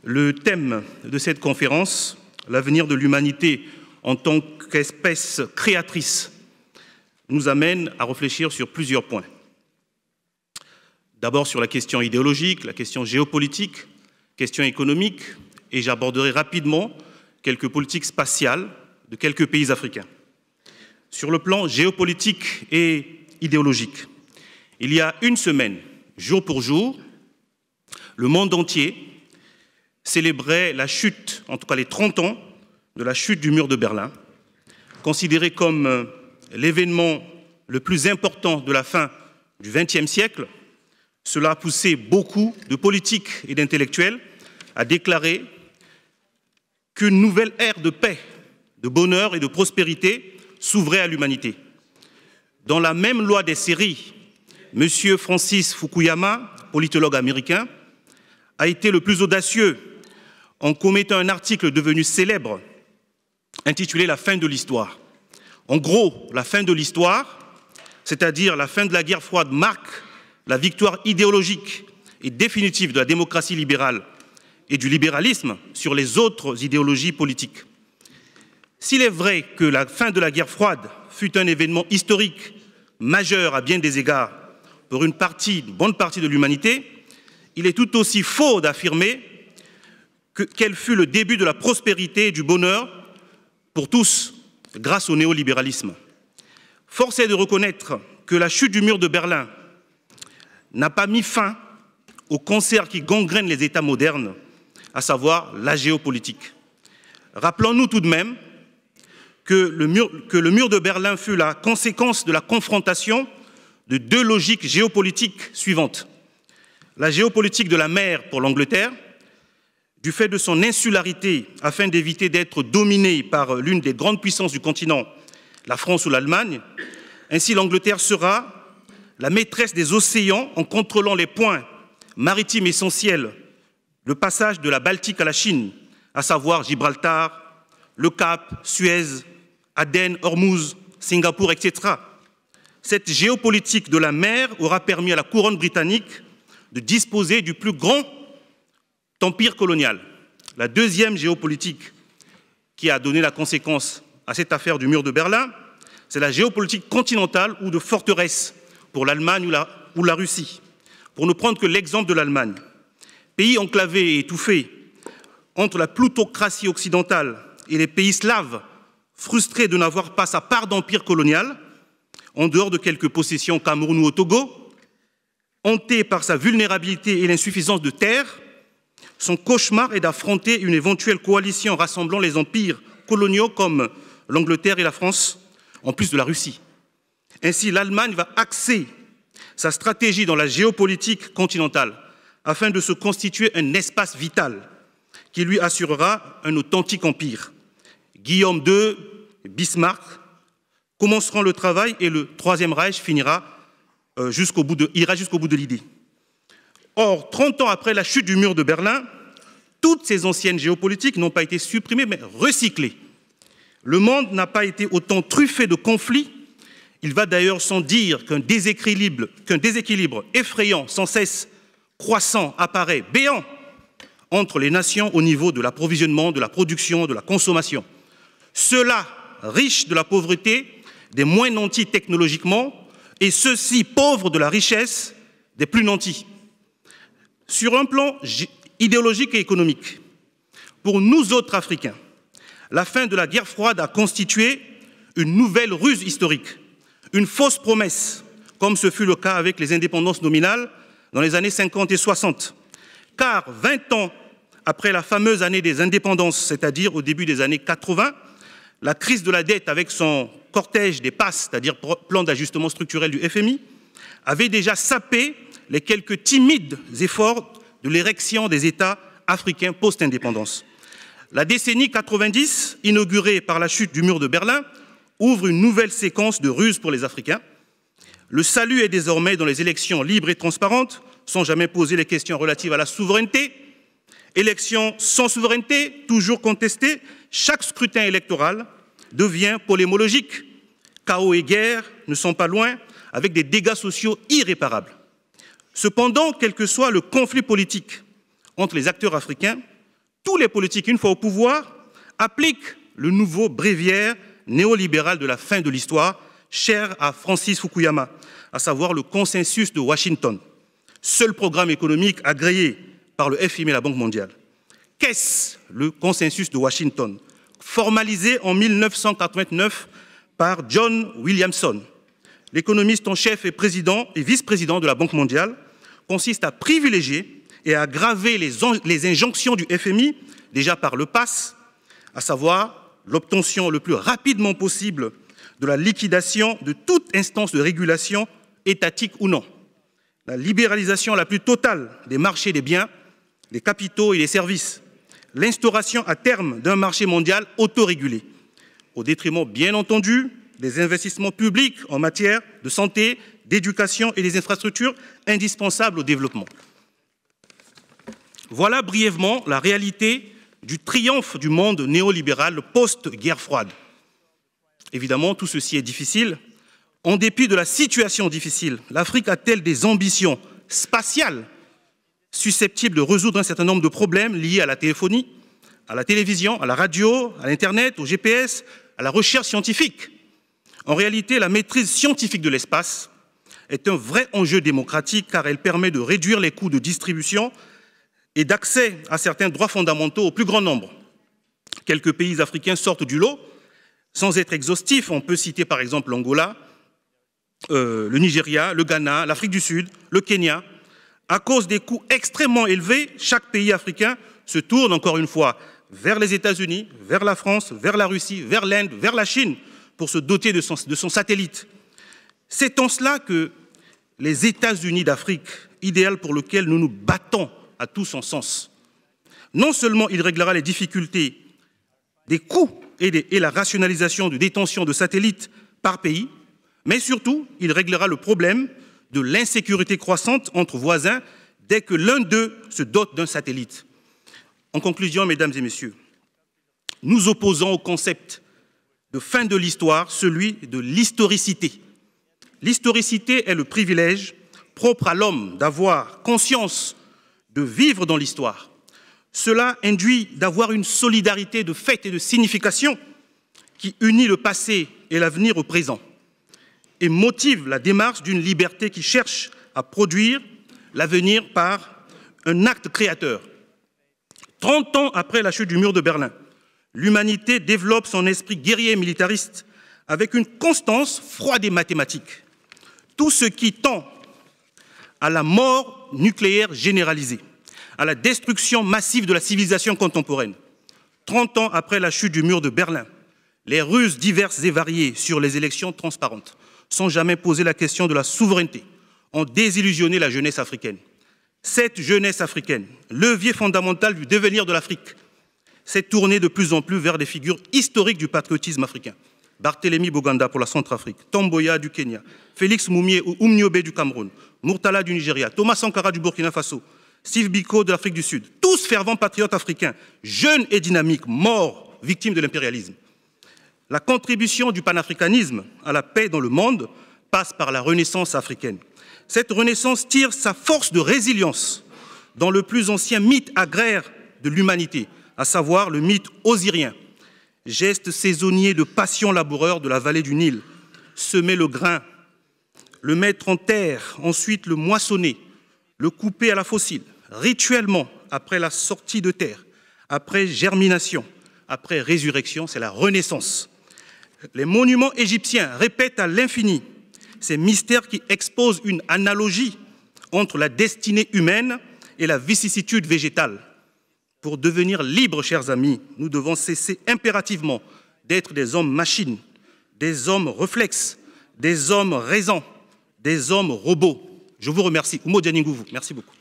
Le thème de cette conférence, l'avenir de l'humanité en tant qu'espèce créatrice, nous amène à réfléchir sur plusieurs points. D'abord sur la question idéologique, la question géopolitique, question économique, et j'aborderai rapidement quelques politiques spatiales de quelques pays africains. Sur le plan géopolitique et idéologique, il y a une semaine, jour pour jour, le monde entier célébrait la chute, en tout cas les 30 ans, de la chute du mur de Berlin, considéré comme l'événement le plus important de la fin du XXe siècle. Cela a poussé beaucoup de politiques et d'intellectuels à déclarer qu'une nouvelle ère de paix, de bonheur et de prospérité s'ouvrait à l'humanité. Dans la même loi des séries, M. Francis Fukuyama, politologue américain, a été le plus audacieux en commettant un article devenu célèbre intitulé « La fin de l'histoire ». En gros, la fin de l'histoire, c'est-à-dire la fin de la guerre froide, marque la victoire idéologique et définitive de la démocratie libérale et du libéralisme sur les autres idéologies politiques. S'il est vrai que la fin de la guerre froide fut un événement historique majeur à bien des égards pour une bonne partie de l'humanité, il est tout aussi faux d'affirmer qu'elle fut le début de la prospérité et du bonheur pour tous grâce au néolibéralisme. Force est de reconnaître que la chute du mur de Berlin n'a pas mis fin au cancer qui gangrène les États modernes, à savoir la géopolitique. Rappelons-nous tout de même que le mur de Berlin fut la conséquence de la confrontation de deux logiques géopolitiques suivantes. La géopolitique de la mer pour l'Angleterre, du fait de son insularité afin d'éviter d'être dominée par l'une des grandes puissances du continent, la France ou l'Allemagne. Ainsi, l'Angleterre sera la maîtresse des océans en contrôlant les points maritimes essentiels, le passage de la Baltique à la Chine, à savoir Gibraltar, le Cap, Suez, Aden, Hormuz, Singapour, etc. Cette géopolitique de la mer aura permis à la couronne britannique de disposer du plus grand empire colonial. La deuxième géopolitique qui a donné la conséquence à cette affaire du mur de Berlin, c'est la géopolitique continentale ou de forteresse pour l'Allemagne ou la Russie. Pour ne prendre que l'exemple de l'Allemagne, pays enclavé et étouffé entre la plutocratie occidentale et les pays slaves, frustrés de n'avoir pas sa part d'empire colonial, en dehors de quelques possessions au Cameroun ou au Togo, hanté par sa vulnérabilité et l'insuffisance de terres, son cauchemar est d'affronter une éventuelle coalition rassemblant les empires coloniaux comme l'Angleterre et la France, en plus de la Russie. Ainsi, l'Allemagne va axer sa stratégie dans la géopolitique continentale afin de se constituer un espace vital qui lui assurera un authentique empire. Guillaume II et Bismarck commenceront le travail et le Troisième Reich ira jusqu'au bout de l'idée. Or, 30 ans après la chute du mur de Berlin, toutes ces anciennes géopolitiques n'ont pas été supprimées, mais recyclées. Le monde n'a pas été autant truffé de conflits. Il va d'ailleurs sans dire qu'un déséquilibre effrayant, sans cesse croissant, apparaît béant entre les nations au niveau de l'approvisionnement, de la production, de la consommation. Ceux-là, riches de la pauvreté, des moins nantis technologiquement, et ceux-ci, pauvres de la richesse, des plus nantis. Sur un plan idéologique et économique, pour nous autres Africains, la fin de la guerre froide a constitué une nouvelle ruse historique, une fausse promesse, comme ce fut le cas avec les indépendances nominales dans les années 50 et 60. Car 20 ans après la fameuse année des indépendances, c'est-à-dire au début des années 80, la crise de la dette avec son cortège des PAS, c'est-à-dire plan d'ajustement structurel du FMI, avait déjà sapé les quelques timides efforts de l'érection des États africains post-indépendance. La décennie 90, inaugurée par la chute du mur de Berlin, ouvre une nouvelle séquence de ruses pour les Africains. Le salut est désormais dans les élections libres et transparentes, sans jamais poser les questions relatives à la souveraineté. Élections sans souveraineté, toujours contestées, chaque scrutin électoral devient polémologique. Chaos et guerre ne sont pas loin, avec des dégâts sociaux irréparables. Cependant, quel que soit le conflit politique entre les acteurs africains, tous les politiques, une fois au pouvoir, appliquent le nouveau bréviaire néolibéral de la fin de l'histoire, cher à Francis Fukuyama, à savoir le consensus de Washington, seul programme économique agréé par le FMI et la Banque mondiale. Qu'est-ce le consensus de Washington, formalisé en 1989 par John Williamson, l'économiste en chef et président et vice-président de la Banque mondiale, consiste à privilégier et à aggraver les injonctions du FMI, déjà par le PASS, à savoir l'obtention le plus rapidement possible de la liquidation de toute instance de régulation, étatique ou non, la libéralisation la plus totale des marchés des biens, des capitaux et des services, l'instauration à terme d'un marché mondial autorégulé, au détriment, bien entendu, des investissements publics en matière de santé, d'éducation et des infrastructures indispensables au développement. Voilà brièvement la réalité du triomphe du monde néolibéral post-guerre froide. Évidemment, tout ceci est difficile. En dépit de la situation difficile, l'Afrique a-t-elle des ambitions spatiales susceptibles de résoudre un certain nombre de problèmes liés à la téléphonie, à la télévision, à la radio, à l'Internet, au GPS, à la recherche scientifique? En réalité, la maîtrise scientifique de l'espace est un vrai enjeu démocratique car elle permet de réduire les coûts de distribution et d'accès à certains droits fondamentaux au plus grand nombre. Quelques pays africains sortent du lot. Sans être exhaustif, on peut citer par exemple l'Angola, le Nigeria, le Ghana, l'Afrique du Sud, le Kenya. À cause des coûts extrêmement élevés, chaque pays africain se tourne encore une fois vers les États-Unis, vers la France, vers la Russie, vers l'Inde, vers la Chine pour se doter de son satellite. C'est en cela que les États-Unis d'Afrique, idéal pour lequel nous nous battons à tout son sens, non seulement il réglera les difficultés des coûts et la rationalisation de détention de satellites par pays, mais surtout, il réglera le problème de l'insécurité croissante entre voisins dès que l'un d'eux se dote d'un satellite. En conclusion, mesdames et messieurs, nous opposons au concept de fin de l'histoire celui de l'historicité. L'historicité est le privilège propre à l'homme d'avoir conscience de vivre dans l'histoire. Cela induit d'avoir une solidarité de fait et de signification qui unit le passé et l'avenir au présent et motive la démarche d'une liberté qui cherche à produire l'avenir par un acte créateur. 30 ans après la chute du mur de Berlin, l'humanité développe son esprit guerrier et militariste avec une constance froide et mathématique. Tout ce qui tend à la mort nucléaire généralisée, à la destruction massive de la civilisation contemporaine. 30 ans après la chute du mur de Berlin, les ruses diverses et variées sur les élections transparentes sans jamais poser la question de la souveraineté ont désillusionné la jeunesse africaine. Cette jeunesse africaine, levier fondamental du devenir de l'Afrique, s'est tournée de plus en plus vers des figures historiques du patriotisme africain. Barthélemy Boganda pour la Centrafrique, Tom Mboya du Kenya, Félix Oumniobé du Cameroun, Murtala du Nigeria, Thomas Sankara du Burkina Faso, Steve Biko de l'Afrique du Sud, tous fervents patriotes africains, jeunes et dynamiques, morts, victimes de l'impérialisme. La contribution du panafricanisme à la paix dans le monde passe par la renaissance africaine. Cette renaissance tire sa force de résilience dans le plus ancien mythe agraire de l'humanité, à savoir le mythe osirien. Geste saisonnier de passion laboureur de la vallée du Nil, semer le grain, le mettre en terre, ensuite le moissonner, le couper à la fossile, rituellement après la sortie de terre, après germination, après résurrection, c'est la renaissance. Les monuments égyptiens répètent à l'infini ces mystères qui exposent une analogie entre la destinée humaine et la vicissitude végétale. Pour devenir libres, chers amis, nous devons cesser impérativement d'être des hommes machines, des hommes réflexes, des hommes raisons, des hommes robots. Je vous remercie. Oumou Dianingouvou, merci beaucoup.